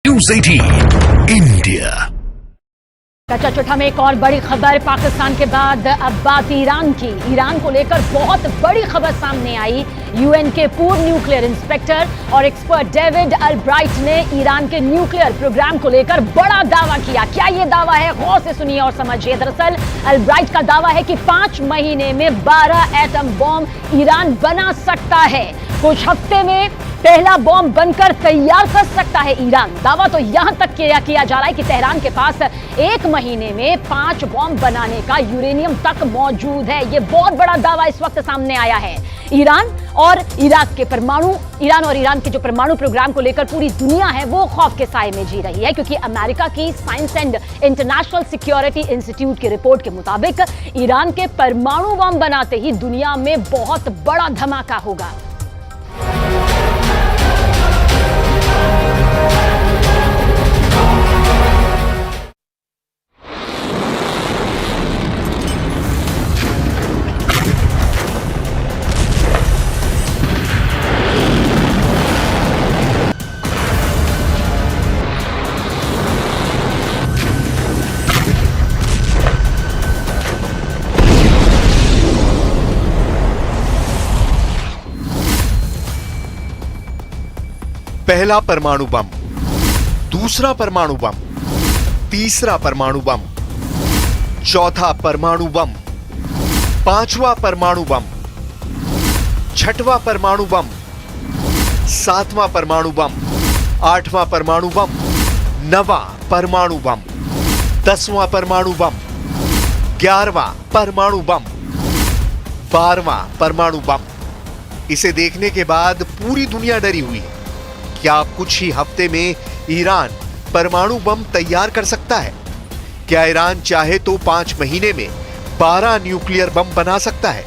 News 18 India. चर्चा में एक और बड़ी खबर पाकिस्तान के बाद अब बात ईरान की। ईरान को लेकर बहुत बड़ी खबर सामने आई। यूएन के पूर्व न्यूक्लियर इंस्पेक्टर और एक्सपर्ट डेविड अल्ब्राइट ने ईरान के न्यूक्लियर प्रोग्राम को लेकर बड़ा दावा किया। क्या ये दावा है? गौर से सुनिए और समझिए। दरअसल अल्ब्राइट का दावा है कि 5 महीने में 12 एटम बॉम्ब ईरान बना सकता है। कुछ हफ्ते में पहला बॉम्ब बनकर तैयार कर सकता है ईरान। दावा तो यहां तक किया जा रहा है कि तेहरान के पास 1 महीने में 5 बॉम्ब बनाने का यूरेनियम तक मौजूद है। यह बहुत बड़ा दावा इस वक्त सामने आया है। ईरान और ईरान के जो परमाणु प्रोग्राम को लेकर पूरी दुनिया है वो खौफ के साए में जी रही है, क्योंकि अमेरिका की science and international security institute की रिपोर्ट के मुताबिक ईरान के परमाणु बम बनाते ही दुनिया में बहुत बड़ा धमाका होगा। पहला परमाणु बम, दूसरा परमाणु बम, तीसरा परमाणु बम, चौथा परमाणु बम, पांचवा परमाणु बम, छठवां परमाणु बम, सातवां परमाणु बम, आठवां परमाणु बम, नवां परमाणु बम, 10वां परमाणु बम, 11वां परमाणु बम, 12वां परमाणु बम। इसे देखने के बाद पूरी दुनिया डरी हुई है। क्या कुछ ही हफ्ते में ईरान परमाणु बम तैयार कर सकता है? क्या ईरान चाहे तो 5 महीने में 12 न्यूक्लियर बम बना सकता है?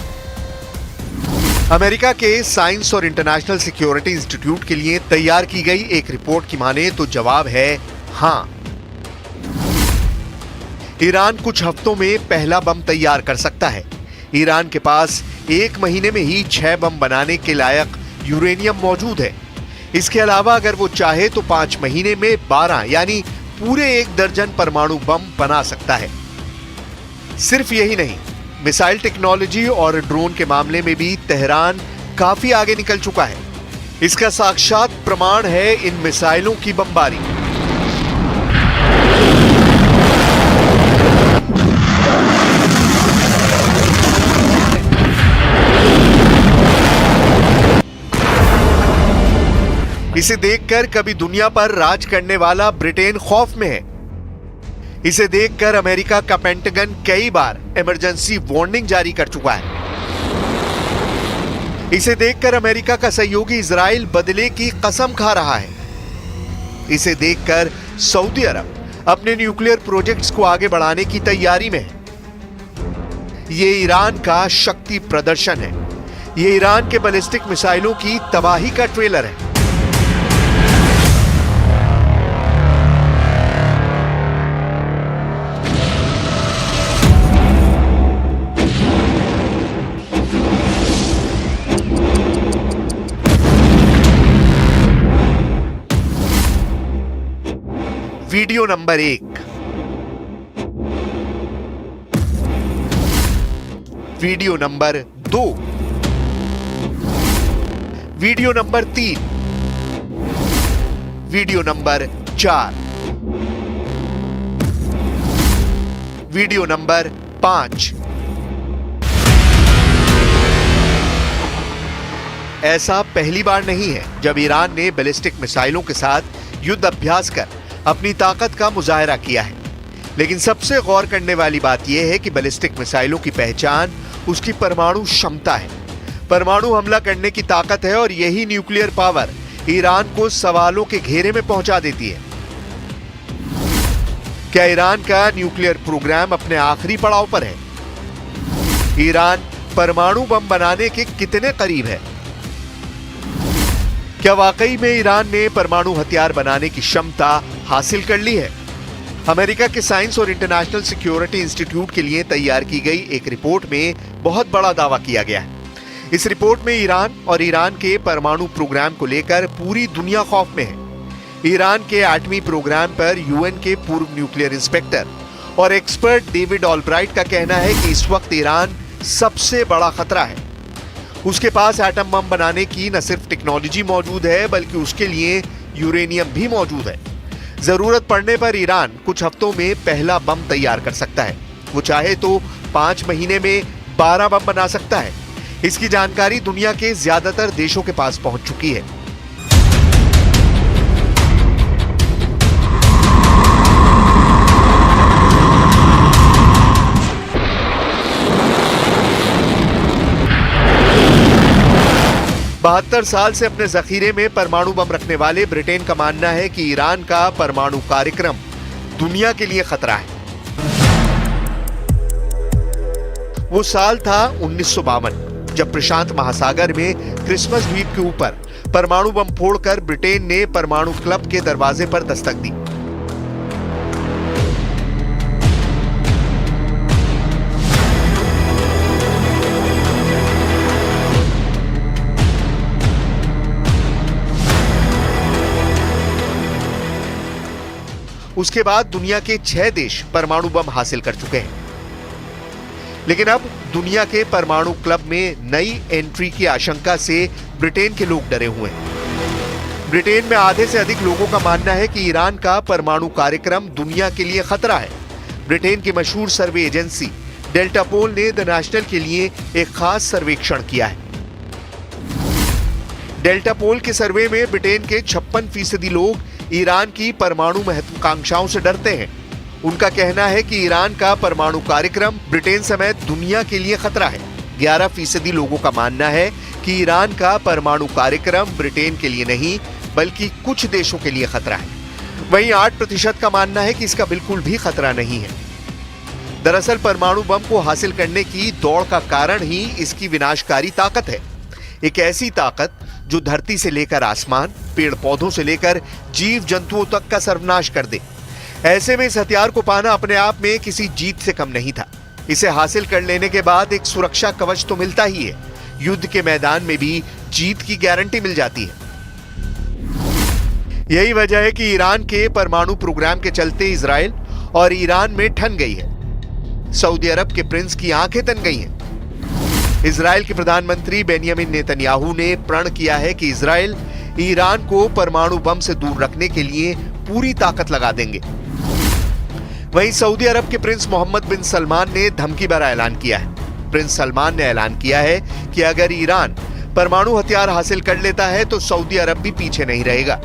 अमेरिका के साइंस और इंटरनेशनल सिक्योरिटी इंस्टीट्यूट के लिए तैयार की गई एक रिपोर्ट की माने तो जवाब है हां। ईरान कुछ हफ्तों में पहला बम तैयार कर सकता है। ईरान के पास 1 महीने में ही 6 बम बनाने के लायक यूरेनियम मौजूद है। इसके अलावा अगर वो चाहे तो 5 महीने में 12 यानी पूरे 1 दर्जन परमाणु बम बना सकता है। सिर्फ यही नहीं, मिसाइल टेक्नोलॉजी और ड्रोन के मामले में भी तेहरान काफी आगे निकल चुका है। इसका साक्षात प्रमाण है इन मिसाइलों की बमबारी। इसे देखकर कभी दुनिया पर राज करने वाला ब्रिटेन खौफ में है। इसे देखकर अमेरिका का पेंटागन कई बार इमरजेंसी वार्निंग जारी कर चुका है। इसे देखकर अमेरिका का सहयोगी इजराइल बदले की कसम खा रहा है। इसे देखकर सऊदी अरब अपने न्यूक्लियर प्रोजेक्ट्स को आगे बढ़ाने की तैयारी में है। यह ईरान का शक्ति प्रदर्शन है। यह ईरान के बैलिस्टिक मिसाइलों की तबाही का ट्रेलर है। Video number 1, video number 2, video number 3, video number 4, video number 5। ऐसा पहली बार नहीं है जब ईरान ने बैलिस्टिक मिसाइलों के साथ युद्ध अभ्यास कर अपनी ताकत का मुजाहरा किया है। लेकिन सबसे गौर करने वाली बात यह है कि बैलिस्टिक मिसाइलों की पहचान उसकी परमाणु क्षमता है। परमाणु हमला करने की ताकत है और यही न्यूक्लियर पावर ईरान को सवालों के घेरे में पहुंचा देती है। क्या ईरान का न्यूक्लियर प्रोग्राम अपने आखिरी पड़ाव पर है? ईरान परमाणु बम बनाने के कितने करीब है? क्या वाकई में ईरान ने परमाणु हथियार बनाने की क्षमता हासिल कर ली है? अमेरिका के साइंस और इंटरनेशनल सिक्योरिटी इंस्टीट्यूट के लिए तैयार की गई एक रिपोर्ट में बहुत बड़ा दावा किया गया है। इस रिपोर्ट में ईरान और ईरान के परमाणु प्रोग्राम को लेकर पूरी दुनिया खौफ में है। ईरान के एटमी प्रोग्राम पर यूएन के पूर्व न्यूक्लियर इंस्पेक्टर और एक्सपर्ट डेविड ऑलब्राइट का कहना है कि इस वक्त ईरान सबसे बड़ा खतरा है। उसके पास एटम बम बनाने की न सिर्फ टेक्नोलॉजी मौजूद है बल्कि उसके लिए यूरेनियम भी मौजूद है। जरूरत पड़ने पर ईरान कुछ हफ्तों में पहला बम तैयार कर सकता है। वो चाहे तो 5 महीने में 12 बम बना सकता है। इसकी जानकारी दुनिया के ज्यादातर देशों के पास पहुंच चुकी है। बहत्तर साल से अपने जखीरे में परमाणु बम रखने वाले ब्रिटेन का मानना है कि ईरान का परमाणु कार्यक्रम दुनिया के लिए खतरा है। वो साल था 1952 जब प्रशांत महासागर में क्रिसमस द्वीप के ऊपर परमाणु बम फोड़कर ब्रिटेन ने परमाणु क्लब के दरवाजे पर दस्तक दी। उसके बाद दुनिया के 6 देश परमाणु बम हासिल कर चुके हैं। लेकिन अब दुनिया के परमाणु क्लब में नई एंट्री की आशंका से ब्रिटेन के लोग डरे हुए हैं। ब्रिटेन में आधे से अधिक लोगों का मानना है कि ईरान का परमाणु कार्यक्रम दुनिया के लिए खतरा है। ब्रिटेन की मशहूर सर्वे एजेंसी डेल्टा पोल ने द नेशनल के लिए एक खास सर्वेक्षण किया है। डेल्टा पोल के सर्वे में ब्रिटेन के 56% लोग ईरान की परमाणु महत्वाकांक्षाओं से डरते हैं। उनका कहना है कि ईरान का परमाणु कार्यक्रम ब्रिटेन समेत दुनिया के लिए खतरा है। 11% लोगों का मानना है कि ईरान का परमाणु कार्यक्रम ब्रिटेन के लिए नहीं बल्कि कुछ देशों के लिए खतरा है। वहीं 8% का मानना है कि इसका बिल्कुल भी खतरा नहीं है। दरअसल परमाणु बम को हासिल करने की दौड़ का कारण ही इसकी विनाशकारी ताकत है। एक ऐसी ताकत जो धरती से लेकर आसमान, पेड़ पौधों से लेकर जीव जंतुओं तक का सर्वनाश कर दे। ऐसे में इस हथियार को पाना अपने आप में किसी जीत से कम नहीं था। इसे हासिल कर लेने के बाद एक सुरक्षा कवच तो मिलता ही है, युद्ध के मैदान में भी जीत की गारंटी मिल जाती है। यही वजह है कि ईरान के परमाणु प्रोग्राम के चलते इजराइल और ईरान में ठन गई है। सऊदी अरब के प्रिंस की आंखें तन गई हैं। इजराइल के प्रधानमंत्री बेंयामिन नेतन्याहू ने प्रण किया है कि इजराइल ईरान को परमाणु बम से दूर रखने के लिए पूरी ताकत लगा देंगे। वहीं सऊदी अरब के प्रिंस मोहम्मद बिन सलमान ने धमकी भरा ऐलान किया है। प्रिंस सलमान ने ऐलान किया है कि अगर ईरान परमाणु हथियार हासिल कर लेता है तो सऊदी अरब भी पीछे नहीं रहेगा।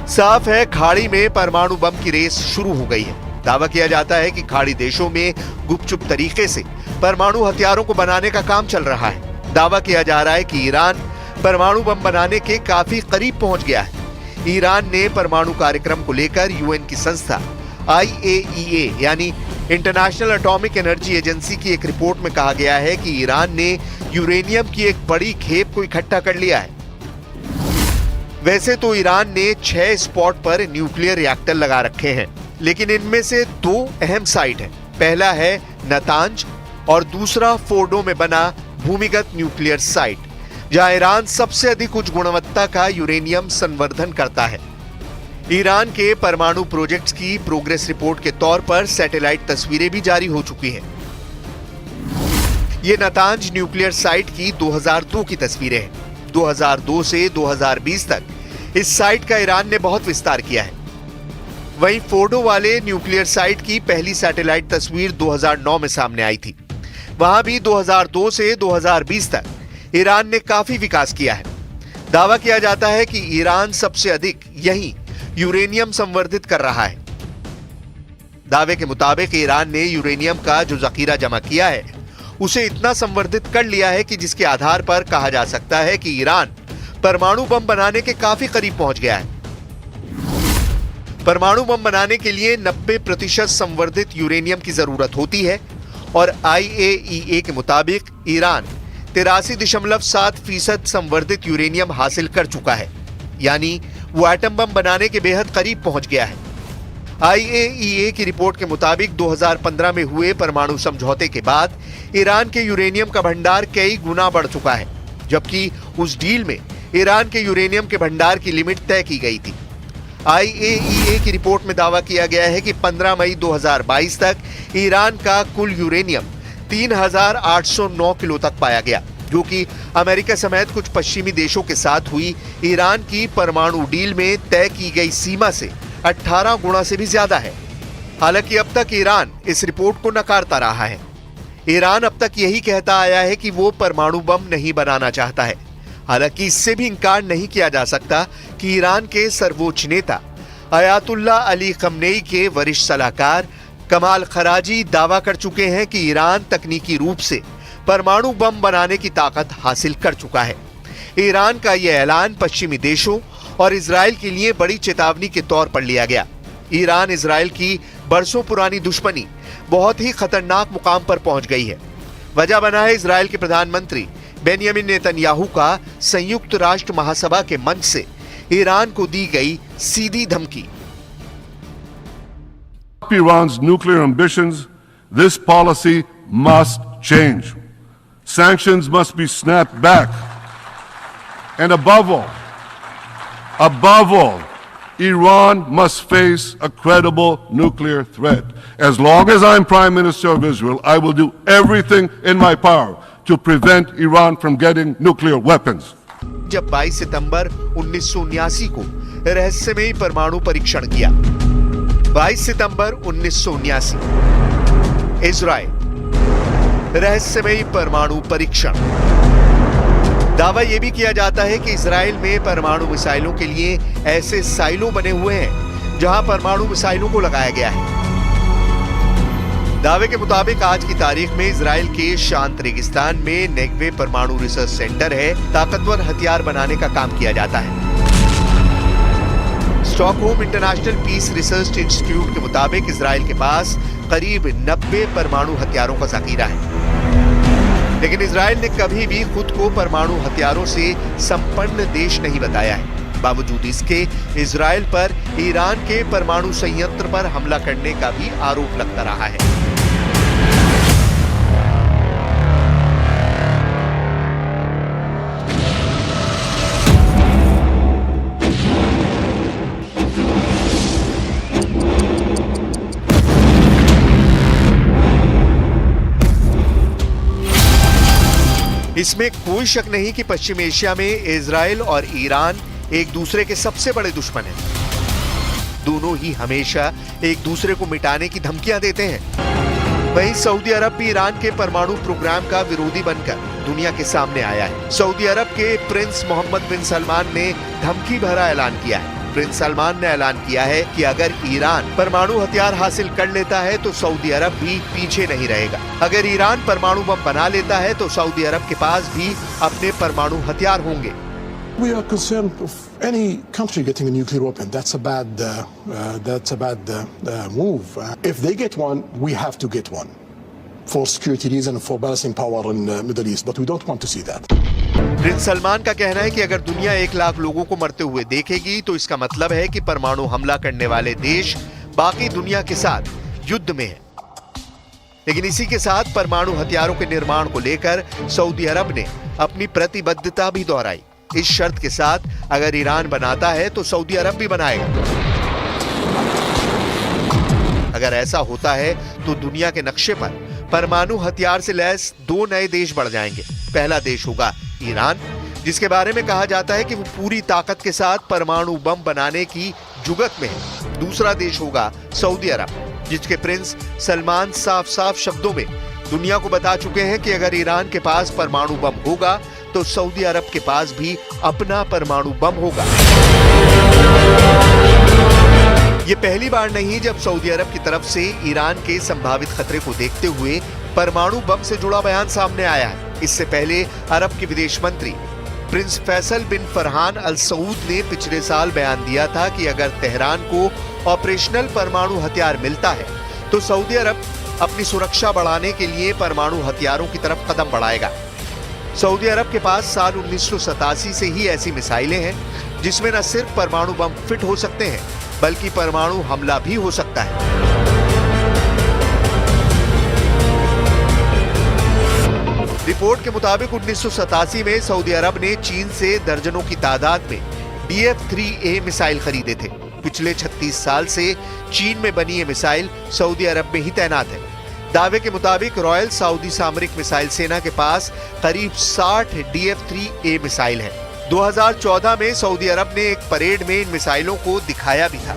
साफ है, खाड़ी में परमाणु बम की रेस शुरू हो गई है। दावा किया जाता है कि खाड़ी देशों में गुपचुप तरीके से परमाणु हथियारों को बनाने का काम चल रहा है। दावा किया जा रहा है कि ईरान परमाणु बम बनाने के काफी करीब पहुंच गया है। ईरान ने परमाणु कार्यक्रम को लेकर यूएन की संस्था IAEA यानी इंटरनेशनल एटॉमिक एनर्जी एजेंसी की एक रिपोर्ट में कहा गया है कि ईरान ने यूरेनियम की एक बड़ी खेप को इकट्ठा कर लिया है। वैसे तो ईरान ने 6 स्पॉट पर न्यूक्लियर रिएक्टर लगा रखे हैं, लेकिन इनमें से 2 अहम साइट है। पहला है नतांज और दूसरा फोर्डो में बना भूमिगत न्यूक्लियर साइट, जहां ईरान सबसे अधिक उच्च गुणवत्ता का यूरेनियम संवर्धन करता है। ईरान के परमाणु प्रोजेक्ट्स की प्रोग्रेस रिपोर्ट के तौर पर सैटेलाइट तस्वीरें भी जारी हो चुकी हैं। ये नतांज न्यूक्लियर साइट की 2002 की तस्वीरें हैं। 2002 से 2020 तक इस साइट का ईरान ने बहुत विस्तार किया है। वहीं फोर्डो वाले न्यूक्लियर साइट की पहली सैटेलाइट तस्वीर 2009 में सामने आई थी। वहां भी 2002 से 2020 तक ईरान ने काफी विकास किया है। दावा किया जाता है कि ईरान सबसे अधिक यहीं यूरेनियम संवर्धित कर रहा है। दावे के मुताबिक ईरान ने यूरेनियम का जो जखीरा जमा किया है उसे इतना संवर्धित कर लिया है कि जिसके आधार पर कहा जा सकता है कि ईरान परमाणु बम बनाने के काफी करीब पहुंच गया है। परमाणु बम बनाने के लिए 90% संवर्धित यूरेनियम की जरूरत होती है और IAEA के मुताबिक ईरान 83.7% संवर्धित यूरेनियम हासिल कर चुका है, यानी वो एटम बम बनाने के बेहद करीब पहुंच गया है। IAEA की रिपोर्ट के मुताबिक 2015 में हुए परमाणु समझौते के बाद ईरान के यूरेनियम का भंडार कई गुना बढ़ चुका है, जबकि उस डील में ईरान के यूरेनियम के भंडार की लिमिट तय की गई थी। IAEA की रिपोर्ट में दावा किया गया है कि 15 मई 2022 तक ईरान का कुल यूरेनियम 3,809 किलो तक पाया गया, जो कि अमेरिका समेत कुछ पश्चिमी देशों के साथ हुई ईरान की परमाणु डील में तय की गई सीमा से 18 गुना से भी ज्यादा है। हालांकि अब तक ईरान इस रिपोर्ट को नकारता रहा है। ईरान अब तक यही कहता आया है कि वो परमाणु बम नहीं बनाना चाहता है। हालांकि इससे भी इंकार नहीं किया जा सकता कि ईरान के सर्वोच्च नेता अयातुल्ला अली खमनेई के वरिष्ठ सलाहकार कमाल खराजी दावा कर चुके हैं कि ईरान तकनीकी रूप से परमाणु बम बनाने की ताकत हासिल कर चुका है। ईरान का यह ऐलान पश्चिमी देशों और इजराइल के लिए बड़ी चेतावनी के तौर पर लिया गया। ईरान इजराइल की बरसों पुरानी दुश्मनी बहुत ही खतरनाक मुकाम पर पहुंच गई है। वजह बना है इजराइल के प्रधानमंत्री बेंयामिन नेतन्याहू का संयुक्त राष्ट्र महासभा के मंच से ईरान को दी गई सीधी धमकी। Iran's nuclear ambitions, this policy must change. Sanctions must be snapped back. And above all, Iran must face a credible nuclear threat. As long as I'm Prime Minister of Israel, I will do everything in my power to prevent Iran from getting nuclear weapons. जब 22 सितंबर 1979 को रहस्यमयी परमाणु परीक्षण किया। 22 सितंबर 1979 Israel रहस्यमयी परमाणु परीक्षण। दावा यह भी किया जाता है कि इजराइल में परमाणु मिसाइलों के लिए ऐसे साइलो बने हुए हैं जहां परमाणु मिसाइलों को लगाया गया है। दावे के मुताबिक आज की तारीख में इजराइल के शांत रेगिस्तान में नेगवे परमाणु रिसर्च सेंटर है। ताकतवर हथियार बनाने का काम किया जाता है। Stockholm International Peace Research Institute के मुताबिक इजराइल के पास करीब 90 परमाणु हथियारों का जखीरा है। लेकिन इजराइल ने कभी भी खुद को परमाणु हथियारों से संपन्न देश नहीं बताया है। बावजूद इसके इजराइल पर ईरान के परमाणु संयंत्र पर हमला करने का भी आरोप लगता रहा है। इसमें कोई शक नहीं कि पश्चिम एशिया में इजराइल और ईरान एक दूसरे के सबसे बड़े दुश्मन हैं। दोनों ही हमेशा एक दूसरे को मिटाने की धमकियां देते हैं। वहीं सऊदी अरब भी ईरान के परमाणु प्रोग्राम का विरोधी बनकर दुनिया के सामने आया है। सऊदी अरब के प्रिंस मोहम्मद बिन सलमान ने धमकी भरा ऐलान किया है। प्रिंस सलमान ने ऐलान किया है कि अगर ईरान परमाणु हथियार हासिल कर लेता है तो सऊदी अरब भी पीछे नहीं रहेगा। अगर ईरान परमाणु बम बना लेता है तो सऊदी अरब के पास भी अपने परमाणु हथियार होंगे। We are concerned of any country getting a nuclear weapon. That's a bad move. If they get one, we have to get one for security reasons, for balancing power in the Middle East. But we don't want to see that. Prince Salman का कहना है कि अगर दुनिया 1 लाख लोगों को मरते हुए देखेगी तो इसका मतलब है कि परमाणु हमला करने वाले देश बाकी दुनिया के साथ युद्ध में है। लेकिन इसी के साथ परमाणु हथियारों के निर्माण को लेकर सऊदी अरब ने अपनी प्रतिबद्धता भी दोहराई। इस शर्त के साथ अगर ईरान बनाता है तो सऊदी अरब भी बनाएगा। अगर ऐसा होता है तो दुनिया के नक्शे पर परमाणु हथियार से लैस 2 नए देश बढ़ जाएंगे। पहला देश होगा ईरान, जिसके बारे में कहा जाता है कि वो पूरी ताकत के साथ परमाणु बम बनाने की जुगत में है। दूसरा देश होगा सऊदी अरब, जिसके प्रिंस सलमान साफ साफ शब्दों में दुनिया को बता चुके हैं कि अगर ईरान के पास परमाणु बम होगा तो सऊदी अरब के पास भी अपना परमाणु बम होगा। ये पहली बार नहीं जब सऊदी अरब की तरफ से ईरान के संभावित खतरे को देखते हुए परमाणु बम से जुड़ा बयान सामने आया है। इससे पहले अरब के विदेश मंत्री प्रिंस फैसल बिन फरहान अल सऊद ने पिछले साल बयान दिया था कि अगर तेहरान को ऑपरेशनल परमाणु हथियार मिलता है तो सऊदी अरब अपनी सुरक्षा बढ़ाने के लिए परमाणु हथियारों की तरफ कदम बढ़ाएगा। सऊदी अरब के पास साल 1987 से ही ऐसी मिसाइलें हैं जिसमें न सिर्फ परमाणु बम फिट हो सकते हैं बल्कि परमाणु हमला भी हो सकता है। रिपोर्ट के मुताबिक 1987 में सऊदी अरब ने चीन से दर्जनों की तादाद में DF-3A मिसाइल खरीदे थे। पिछले 36 साल से चीन में बनी ये मिसाइल सऊदी अरब में ही तैनात है। दावे के मुताबिक रॉयल सऊदी सामरिक मिसाइल सेना के पास करीब 60 DF-3A मिसाइल है। 2014 में सऊदी अरब ने एक परेड में इन मिसाइलों को दिखाया भी था।